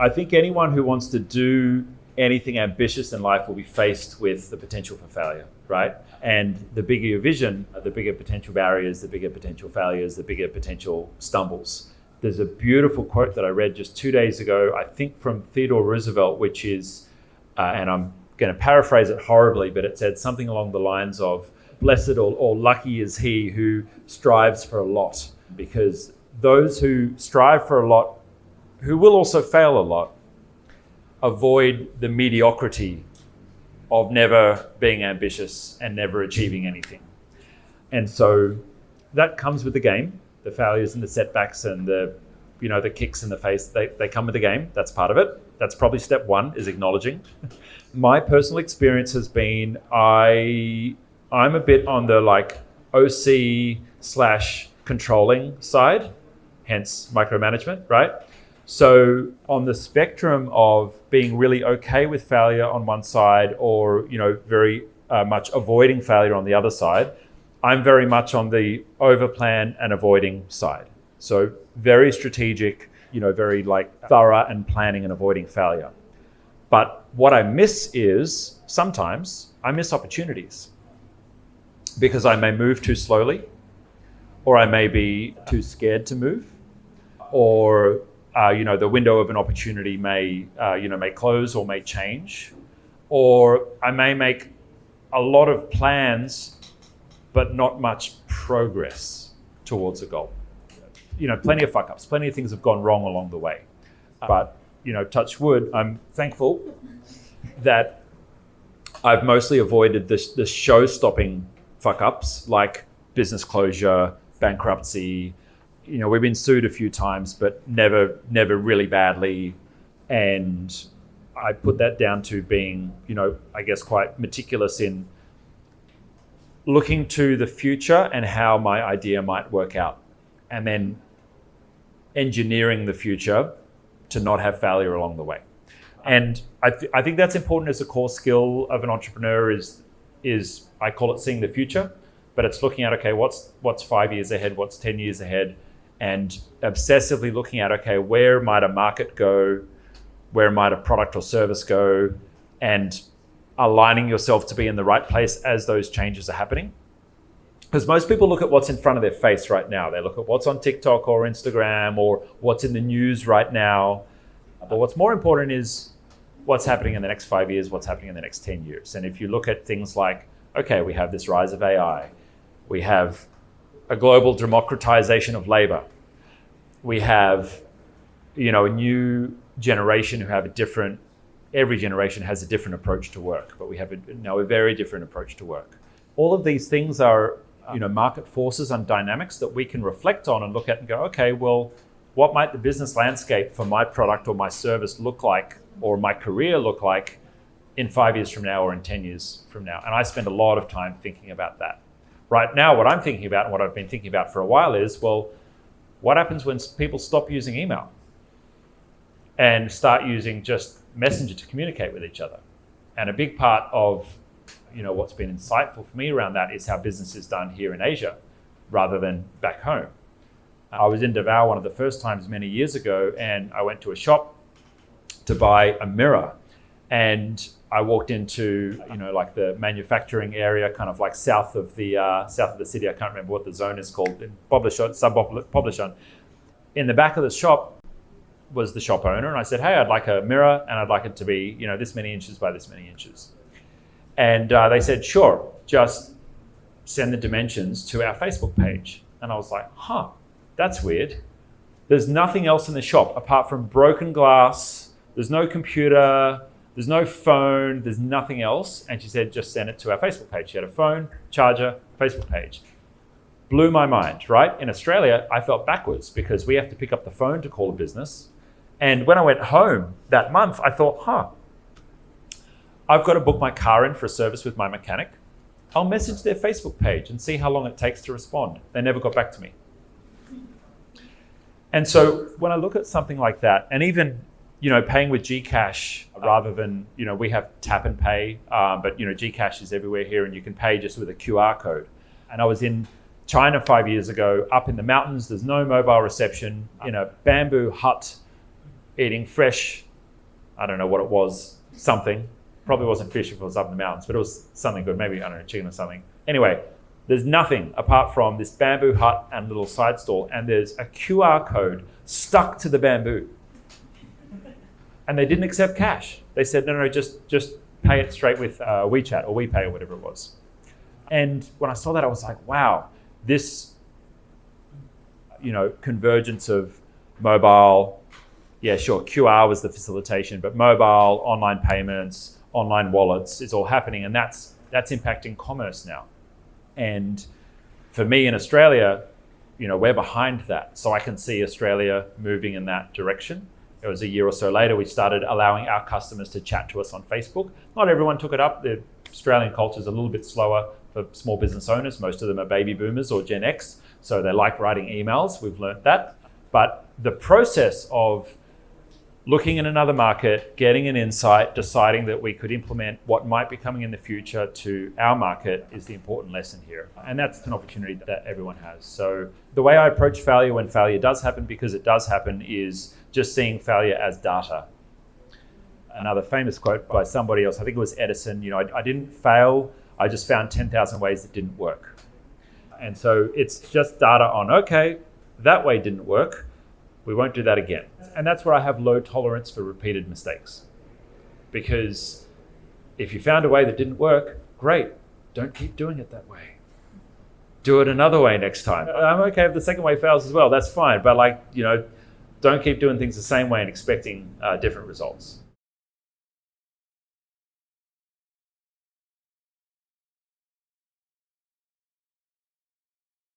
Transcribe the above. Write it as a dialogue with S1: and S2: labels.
S1: I think anyone who wants to do anything ambitious in life will be faced with the potential for failure, right? And the bigger your vision, the bigger potential barriers, the bigger potential failures, the bigger potential stumbles. There's a beautiful quote that I read just 2 days ago, I think from Theodore Roosevelt, which is, and I'm going to paraphrase it horribly, but it said something along the lines of, blessed or lucky is he who strives for a lot, because those who strive for a lot, who will also fail a lot, avoid the mediocrity of never being ambitious and never achieving anything. And so that comes with the game. The failures and the setbacks and the kicks in the face, they come with the game. That's part of it. That's probably step one, is acknowledging. My personal experience has been I'm a bit on the OC/controlling side, hence micromanagement, right? So on the spectrum of being really okay with failure on one side, or very much avoiding failure on the other side, I'm very much on the overplan and avoiding side. So very strategic, very thorough and planning and avoiding failure. But what I miss is sometimes I miss opportunities because I may move too slowly, or I may be too scared to move, or the window of an opportunity may close or may change, or I may make a lot of plans but not much progress towards a goal. Plenty of fuck-ups, plenty of things have gone wrong along the way. But, touch wood, I'm thankful that I've mostly avoided the show-stopping fuck-ups like business closure, bankruptcy. We've been sued a few times, but never really badly. And I put that down to being, I guess quite meticulous in looking to the future and how my idea might work out, and then engineering the future to not have failure along the way. And I think that's important as a core skill of an entrepreneur is I call it seeing the future, but it's looking at, okay, what's 5 years ahead, what's 10 years ahead, and obsessively looking at, okay, where might a market go, where might a product or service go, and aligning yourself to be in the right place as those changes are happening. Because most people look at what's in front of their face right now. They look at what's on TikTok or Instagram or what's in the news right now. But what's more important is what's happening in the next 5 years, what's happening in the next 10 years. And if you look at things like, okay, we have this rise of AI, we have a global democratization of labor, we have, a new generation who have every generation has a different approach to work, but we have a very different approach to work. All of these things are, market forces and dynamics that we can reflect on and look at and go, okay, well, what might the business landscape for my product or my service look like, or my career look like in 5 years from now or in 10 years from now? And I spend a lot of time thinking about that. Right now, what I'm thinking about and what I've been thinking about for a while is, well, what happens when people stop using email and start using just Messenger to communicate with each other? And a big part of what's been insightful for me around that is how business is done here in Asia rather than back home. I was in Davao one of the first times many years ago, and I went to a shop to buy a mirror, and I walked into the manufacturing area, kind of like south of the city. I can't remember what the zone is called, Poblacion. In the back of the shop was the shop owner, and I said, hey, I'd like a mirror, and I'd like it to be this many inches by this many inches. And they said, sure, just send the dimensions to our Facebook page. And I was like, that's weird. There's nothing else in the shop apart from broken glass. There's no computer, there's no phone, there's nothing else. And she said, just send it to our Facebook page. She had a phone, charger, Facebook page. Blew my mind, right? In Australia, I felt backwards because we have to pick up the phone to call a business. And when I went home that month, I thought, I've got to book my car in for a service with my mechanic. I'll message their Facebook page and see how long it takes to respond. They never got back to me. And so when I look at something like that, and even paying with Gcash rather than, we have tap and pay, but Gcash is everywhere here, and you can pay just with a QR code. And I was in China 5 years ago, up in the mountains. There's no mobile reception, in a bamboo hut, eating fresh I don't know what it was, something. Probably wasn't fish if it was up in the mountains, but it was something good. Maybe, I don't know, chicken or something. Anyway, there's nothing apart from this bamboo hut and little side stall, and there's a QR code stuck to the bamboo. And they didn't accept cash. They said, no, just pay it straight with WeChat or WePay or whatever it was. And when I saw that, I was like, wow, this, convergence of mobile, yeah, sure, QR was the facilitation, but mobile, online payments, online wallets is all happening, and that's impacting commerce now. And for me in Australia, we're behind that. So I can see Australia moving in that direction. It was a year or so later, we started allowing our customers to chat to us on Facebook. Not everyone took it up. The Australian culture is a little bit slower for small business owners. Most of them are baby boomers or Gen X, so they like writing emails. We've learned that. But the process of looking in another market, getting an insight, deciding that we could implement what might be coming in the future to our market is the important lesson here. And that's an opportunity that everyone has. So the way I approach failure when failure does happen, because it does happen, is just seeing failure as data. Another famous quote by somebody else, I think it was Edison, I didn't fail, I just found 10,000 ways that didn't work. And so it's just data on, okay, that way didn't work, we won't do that again. And that's where I have low tolerance for repeated mistakes. Because if you found a way that didn't work, great, don't keep doing it that way. Do it another way next time. I'm okay if the second way fails as well, that's fine. But don't keep doing things the same way and expecting different results.